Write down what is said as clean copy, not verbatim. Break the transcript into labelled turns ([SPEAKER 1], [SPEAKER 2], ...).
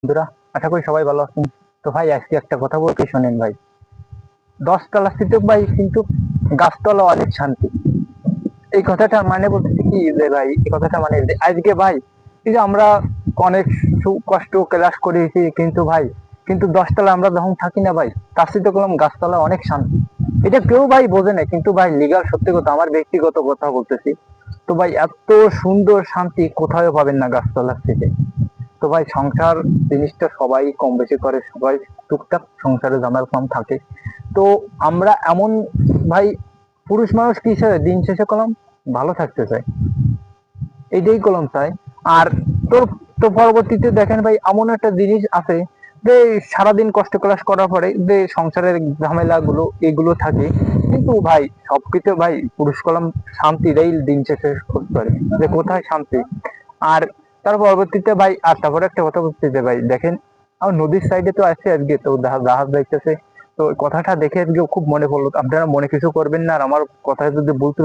[SPEAKER 1] বন্ধুরা, আশা করি সবাই ভালো আছেন। তো ভাই আজকে একটা কথা বলতে শোনেন ভাই। 10 তলা স্থিত ভাই কিন্তু গাছতলা অনেক শান্তি। এই কথাটা মানে বলতেছি কি যে ভাই, এই কথাটা মানে যে আজকে ভাই এই যে আমরা অনেক কষ্ট ক্লাস করেছি, কিন্তু ভাই কিন্তু 10 তলা আমরা যখন থাকি না ভাই, তার সাথে করলাম গাছতলা অনেক শান্তি। এটা কেউ ভাই বোঝে না, কিন্তু ভাই লিগাল সত্যি কথা, আমার ব্যক্তিগত কথা বলতেছি। তো ভাই এত সুন্দর শান্তি কোথাও পাবেন না গাছতলার থেকে। তো ভাই সংসার জিনিসটা সবাই কম বেশি করে, সবাই টুকটাক সংসারে ঝামেলা কম থাকে। তো আমরা এমন ভাই পুরুষ মানুষ কি হিসাবে দিন শেষে কলম ভালো থাকতে চাই, এইটাই কলম চাই। আর তোর তো পরবর্তীতে দেখেন ভাই এমন একটা জিনিস আছে যে সারাদিন কষ্ট ক্লাস করার পরে যে সংসারের ঝামেলা গুলো এগুলো থাকে, কিন্তু ভাই সবকিছু ভাই পুরুষ কলম শান্তি দেয় দিন শেষে করতে পারে, যে কোথায় শান্তি। আর তার পরবর্তীতে ভাই আর তারপরে একটা কথা বলতে যে ভাই দেখেন, আমার নদীর সাইডে তো আছে আজকে, তো জাহাজ যাইতেছে। তো ওই কথাটা দেখে আজকে খুব মনে পড়লো, আপনারা মনে কিছু করবেন না, আর আমার কথা যদি বলতে